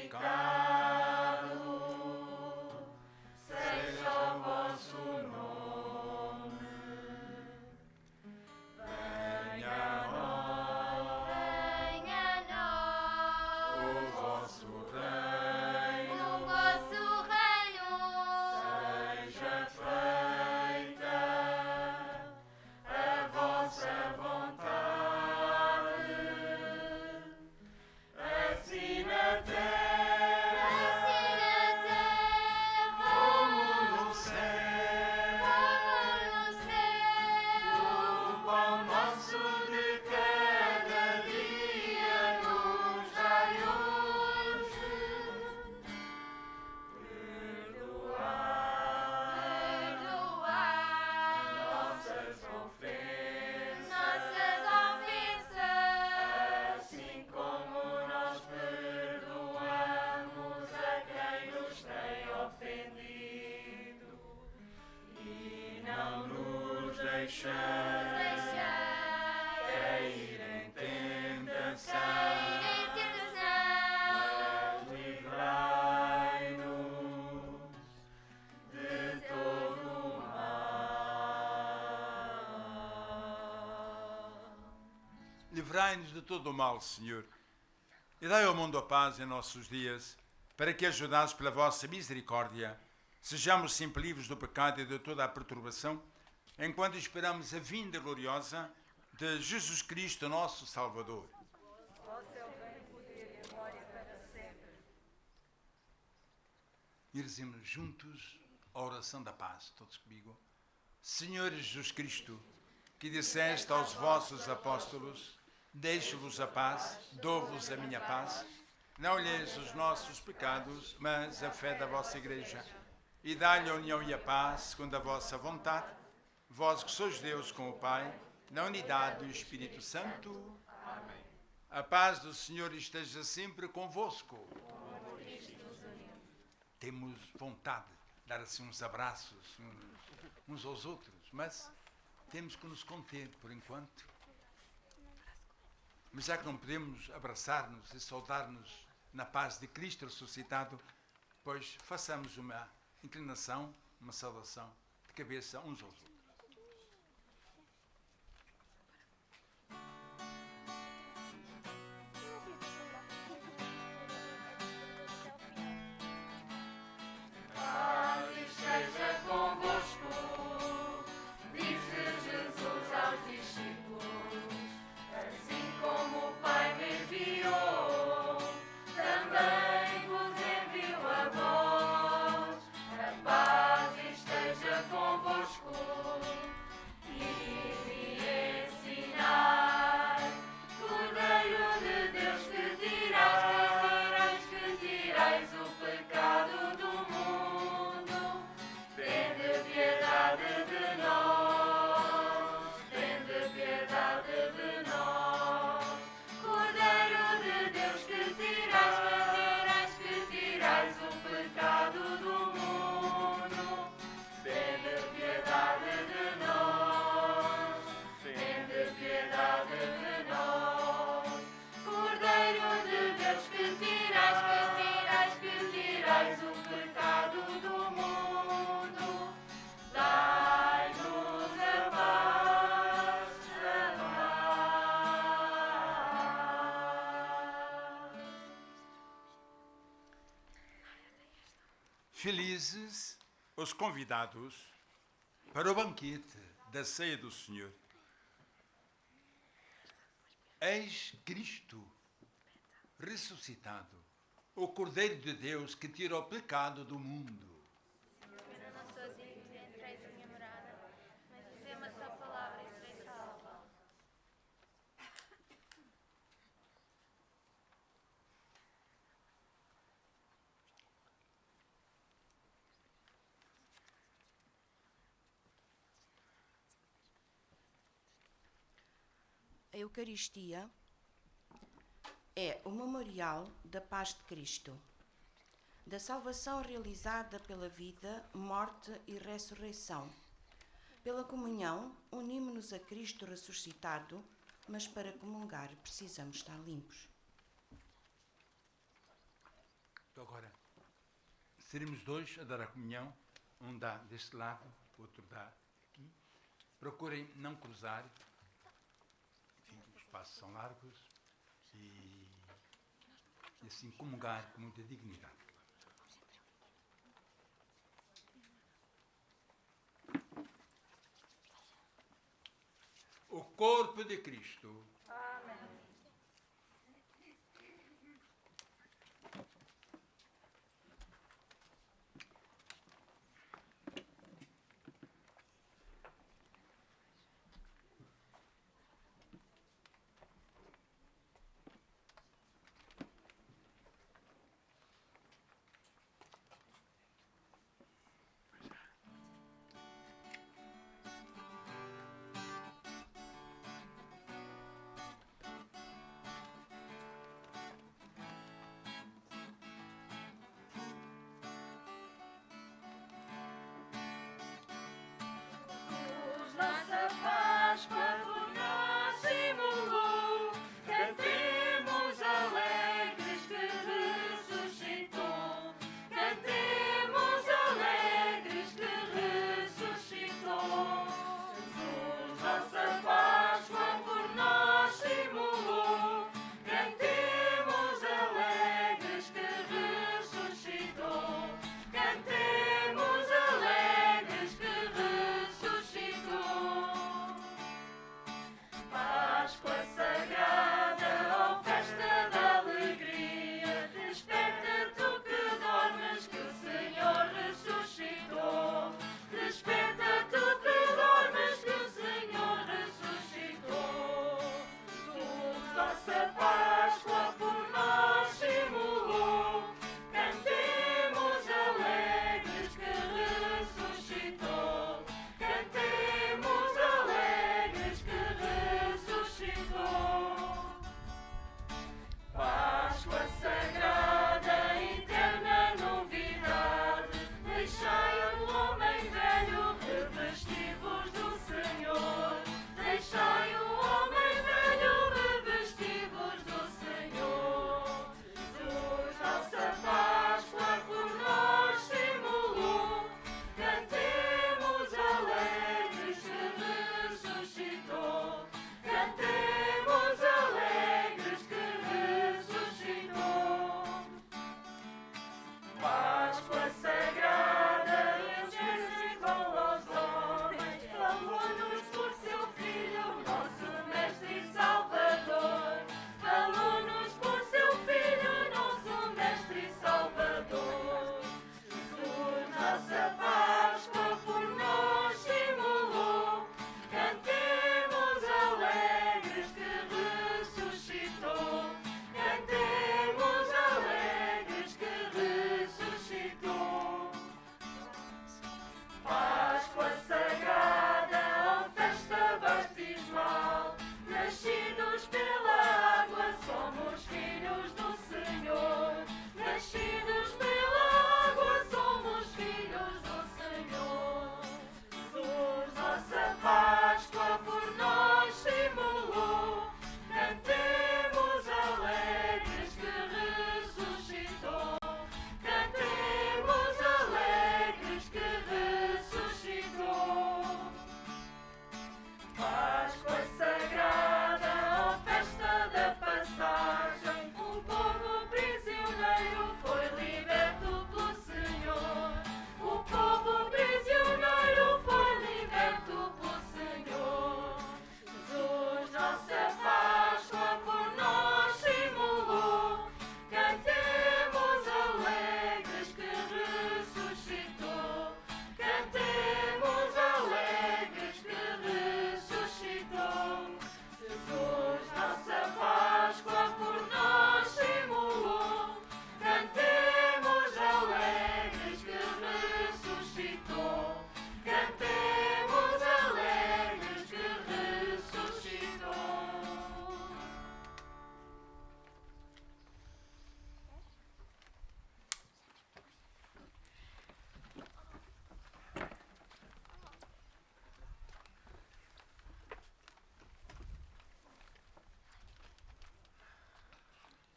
livrai-nos de todo o mal, Senhor. E dai ao mundo a paz em nossos dias, para que, ajudados pela vossa misericórdia, sejamos sempre livres do pecado e de toda a perturbação, enquanto esperamos a vinda gloriosa de Jesus Cristo, nosso Salvador. E rezemos juntos a oração da paz, todos comigo. Senhor Jesus Cristo, que disseste aos vossos apóstolos: deixo-vos a paz, dou-vos a minha paz. Não olheis os nossos pecados, mas a fé da vossa Igreja. E dá-lhe a união e a paz, segundo a vossa vontade, vós que sois Deus com o Pai, na unidade do Espírito Santo. Amém. A paz do Senhor esteja sempre convosco. Temos vontade de dar assim uns abraços uns aos outros, mas temos que nos conter por enquanto. Mas já que não podemos abraçar-nos e saudar-nos na paz de Cristo ressuscitado, pois façamos uma inclinação, uma saudação de cabeça uns aos outros. Felizes os convidados para o banquete da ceia do Senhor. Eis Cristo ressuscitado, o Cordeiro de Deus que tira o pecado do mundo. Eu não sou digno de entrar em minha morada, mas dizer uma só palavra e serei salvo. A Eucaristia é o memorial da paz de Cristo, da salvação realizada pela vida, morte e ressurreição. Pela comunhão, unimos-nos a Cristo ressuscitado, mas para comungar precisamos estar limpos. Agora, seremos dois a dar a comunhão, um dá deste lado, o outro dá aqui. Procurem não cruzar, enfim, os passos são largos e assim comungar com muita dignidade. O corpo de Cristo. Amém.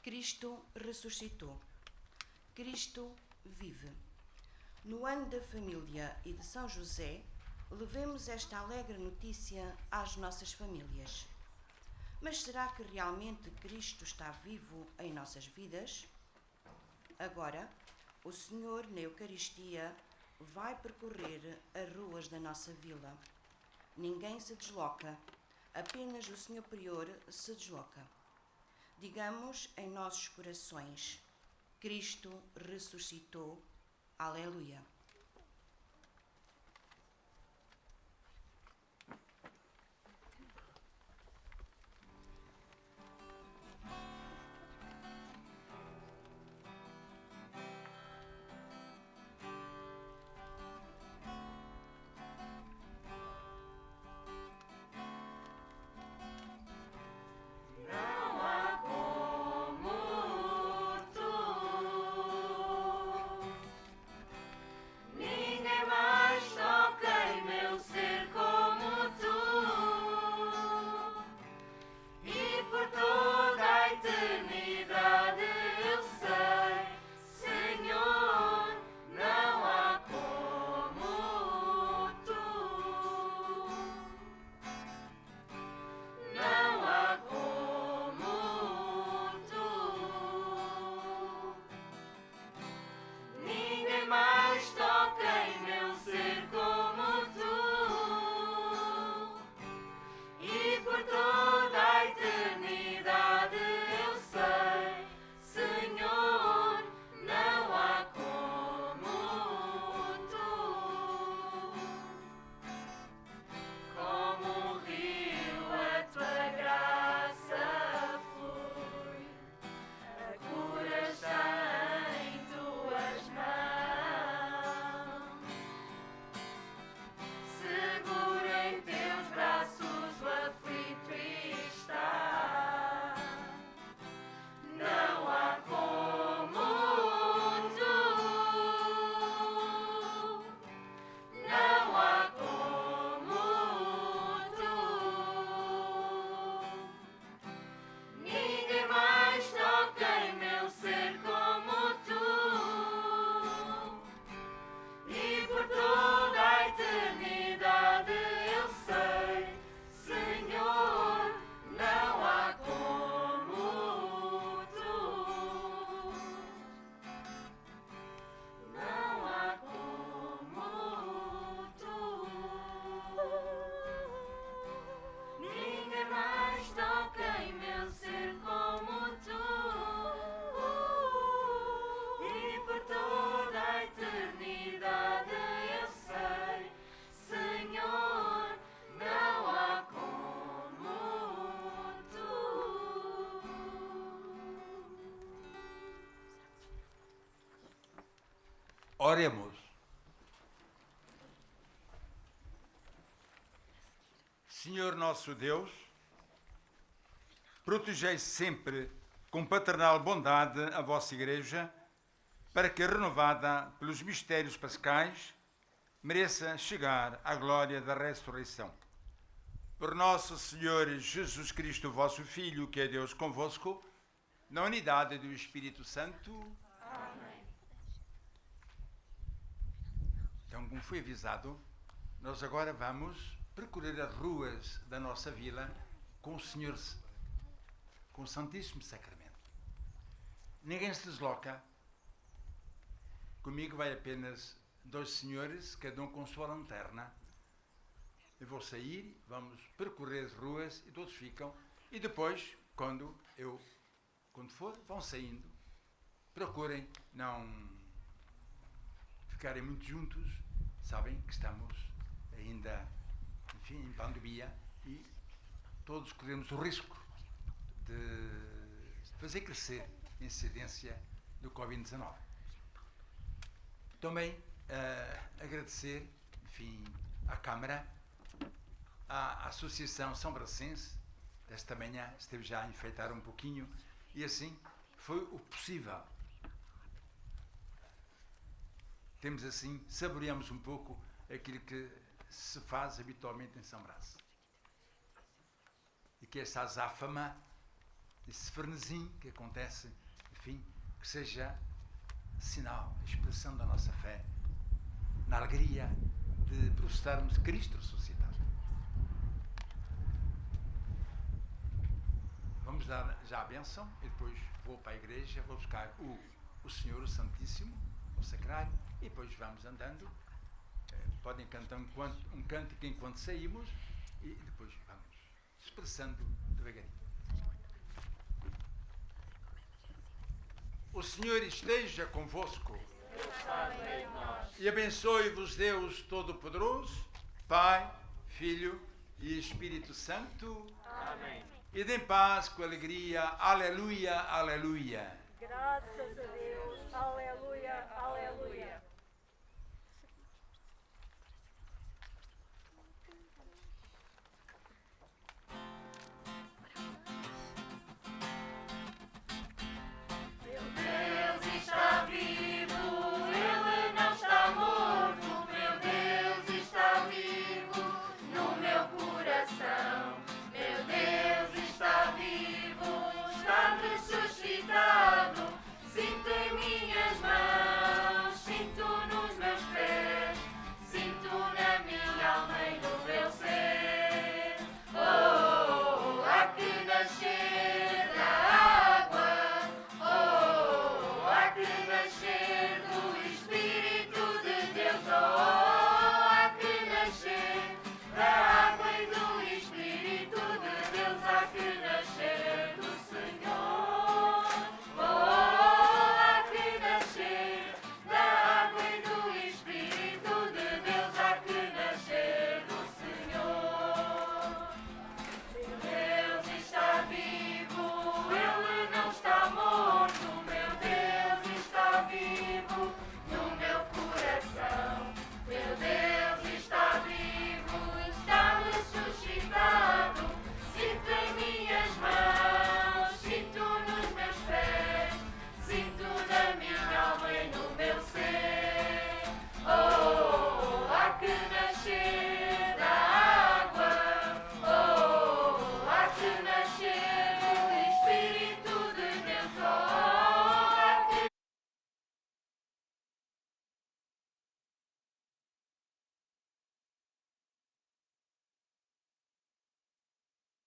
Cristo ressuscitou. Cristo vive. No ano da família e de São José, levemos esta alegre notícia às nossas famílias. Mas será que realmente Cristo está vivo em nossas vidas? Agora, o Senhor, na Eucaristia, vai percorrer as ruas da nossa vila. Ninguém se desloca, apenas o Senhor Prior se desloca. Digamos em nossos corações: Cristo ressuscitou. Aleluia. Oremos. Senhor nosso Deus, protegei sempre com paternal bondade a vossa Igreja, para que, renovada pelos mistérios pascais, mereça chegar à glória da ressurreição. Por nosso Senhor Jesus Cristo, vosso Filho, que é Deus convosco, na unidade do Espírito Santo. Amém. Então, como foi avisado, nós agora vamos percorrer as ruas da nossa vila com o Senhor, com o Santíssimo Sacramento. Ninguém se desloca. Comigo vai apenas 2 senhores, cada um com sua lanterna. Eu vou sair, vamos percorrer as ruas e todos ficam. E depois, quando for, vão saindo. Procurem não ficarem muito juntos. Sabem que estamos ainda, enfim, em pandemia e todos corremos o risco de fazer crescer a incidência do Covid-19. Também agradecer, enfim, à Câmara, à Associação São Bracense, desta manhã esteve já a enfeitar um pouquinho, e assim foi o possível. Temos assim, saboreamos um pouco aquilo que se faz habitualmente em São Brás. E que essa azáfama esse frenesim que acontece, enfim, que seja sinal, expressão da nossa fé, na alegria de processarmos Cristo ressuscitado. Vamos dar já a bênção e depois vou para a igreja, vou buscar o Senhor, o Santíssimo, o Sacrário, e depois vamos andando. Podem cantar um cântico enquanto saímos e depois vamos expressando devagarinho. O Senhor esteja convosco e abençoe-vos Deus Todo-Poderoso, Pai, Filho e Espírito Santo. Amém. E em paz, com alegria. Aleluia, aleluia. Graças a Deus. Aleluia,